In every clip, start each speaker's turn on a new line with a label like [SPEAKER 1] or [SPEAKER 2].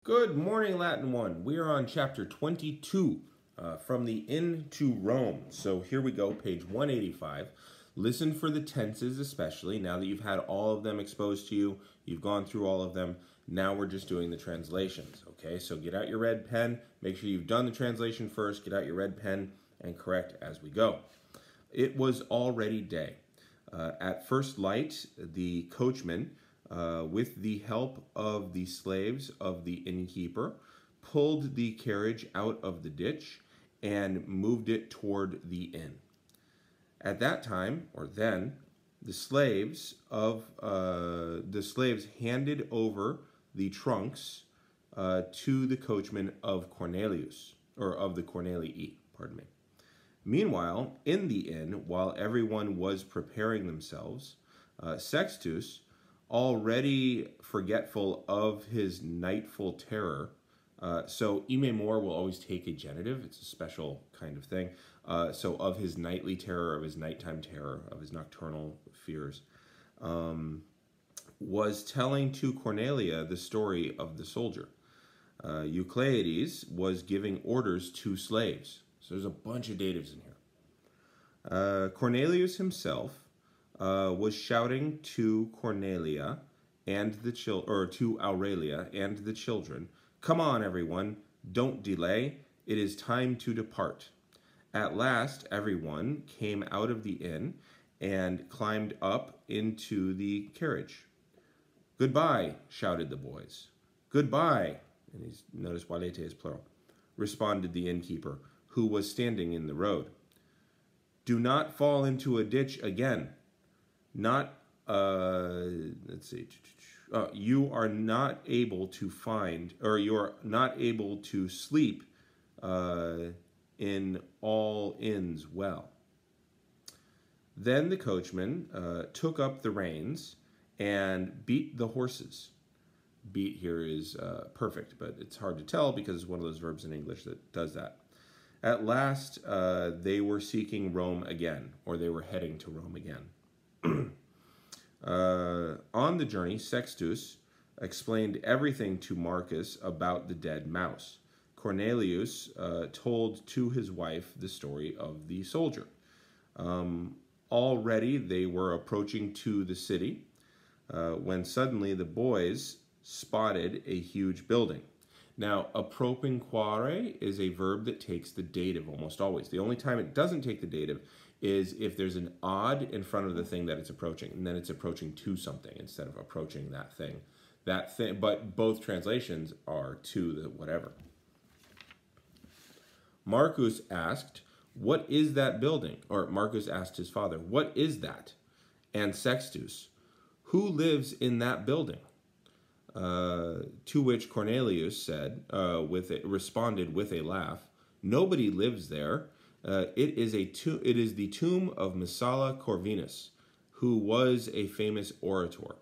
[SPEAKER 1] Good morning, Latin 1. We are on chapter 22, From the Inn to Rome. So here we go, page 185. Listen for the tenses especially. Now that you've had all of them exposed to you, you've gone through all of them, now we're just doing the translations, okay? So get out your red pen, make sure you've done the translation first, get out your red pen, and correct as we go. It was already day. At first light, the coachman, with the help of the slaves of the innkeeper, pulled the carriage out of the ditch and moved it toward the inn. At that time, or then, the slaves handed over the trunks to the coachman of Cornelius, or of the Cornelii, pardon me. Meanwhile, in the inn, while everyone was preparing themselves, Sextus, already forgetful of his nightful terror, so imemor will always take a genitive, it's a special kind of thing, so of his nightly terror, of his nighttime terror, of his nocturnal fears, was telling to Cornelia the story of the soldier. Eucleides was giving orders to slaves. So there's a bunch of datives in here. Cornelius himself was shouting to Cornelia and to Aurelia and the children, "Come on, everyone, don't delay. It is time to depart." At last, everyone came out of the inn and climbed up into the carriage. "Goodbye," shouted the boys. "Goodbye," and notice valete is plural, responded the innkeeper, who was standing in the road. "Do not fall into a ditch again. You are not able to find, or you are not able to sleep in all inns well." Then the coachman took up the reins and beat the horses. Beat here is perfect, but it's hard to tell because it's one of those verbs in English that does that. At last, they were seeking Rome again, or they were heading to Rome again. On the journey, Sextus explained everything to Marcus about the dead mouse. Cornelius told to his wife the story of the soldier. Already they were approaching to the city when suddenly the boys spotted a huge building. Now, appropinquare is a verb that takes the dative almost always. The only time it doesn't take the dative is if there's an odd in front of the thing that it's approaching, and then it's approaching to something instead of approaching that thing. But both translations are to the whatever. Marcus asked, "What is that building?" Or Marcus asked his father, "What is that?" And Sextus, "Who lives in that building?" To which Cornelius responded with a laugh, "Nobody lives there. It is the tomb of Messala Corvinus, who was a famous orator."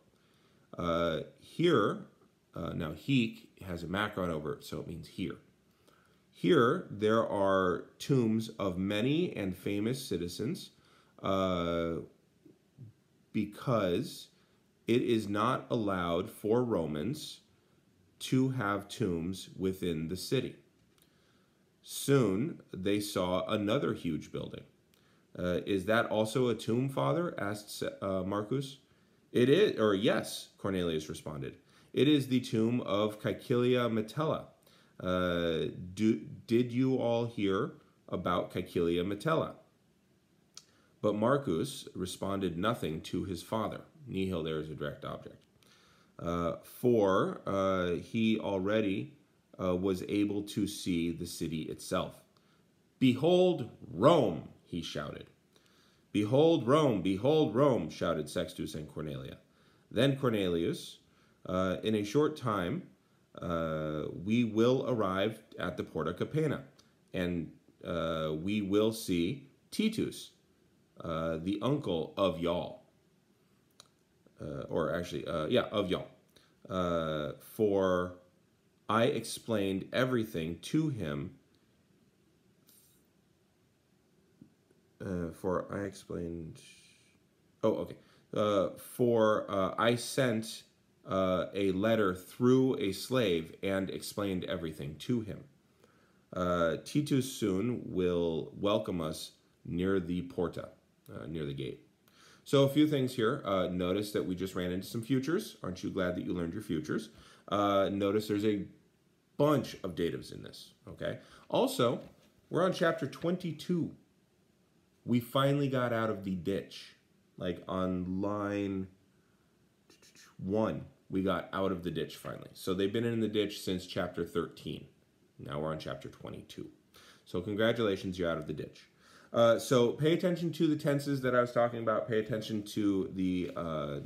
[SPEAKER 1] Here, now he has a macron over it, so it means here. Here there are tombs of many and famous citizens, because it is not allowed for Romans to have tombs within the city. Soon they saw another huge building. "Is that also a tomb, father?" asked Marcus. "It is," or yes, Cornelius responded. "It is the tomb of Caecilia Metella. Did you all hear about Caecilia Metella?" But Marcus responded nothing to his father. Nihil there is a direct object. For he already was able to see the city itself. "Behold Rome," he shouted. "Behold Rome," shouted Sextus and Cornelia. Then Cornelius, "In a short time, we will arrive at the Porta Capena, and we will see Titus, the uncle of y'all." Of y'all. For I explained everything to him. I sent a letter through a slave and explained everything to him. Titus soon will welcome us near the porta, near the gate. So a few things here. Notice that we just ran into some futures. Aren't you glad that you learned your futures? Notice there's a bunch of datives in this, okay? Also, we're on chapter 22. We finally got out of the ditch. Like on line 1, we got out of the ditch finally. So they've been in the ditch since chapter 13. Now we're on chapter 22. So congratulations, you're out of the ditch. So pay attention to the tenses that I was talking about. Pay attention to the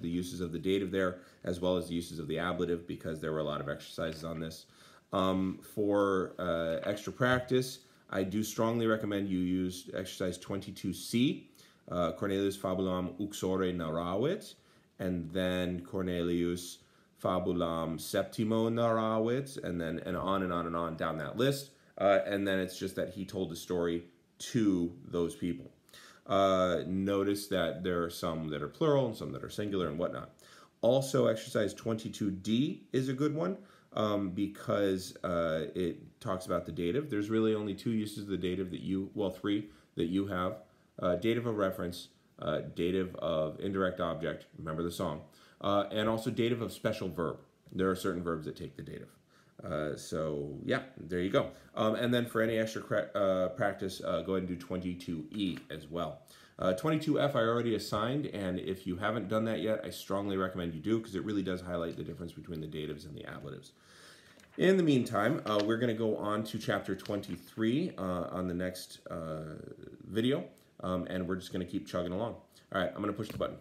[SPEAKER 1] uses of the dative there, as well as the uses of the ablative, because there were a lot of exercises on this. For extra practice, I do strongly recommend you use exercise 22C, Cornelius fabulam uxore narravit, and then Cornelius fabulam septimo narravit, and then and on and on and on down that list. And then it's just that he told a story to those people. Notice that there are some that are plural and some that are singular and whatnot. Also, exercise 22D is a good one because it talks about the dative. There's really only 2 uses of the dative that you, well, 3 that you have. Dative of reference, dative of indirect object, remember the song, and also dative of special verb. There are certain verbs that take the dative. So yeah, there you go. And then for any extra practice, go ahead and do 22E as well. 22F I already assigned, and if you haven't done that yet, I strongly recommend you do, because it really does highlight the difference between the datives and the ablatives. In the meantime, we're going to go on to chapter 23 on the next video, and we're just going to keep chugging along. All right, I'm going to push the button.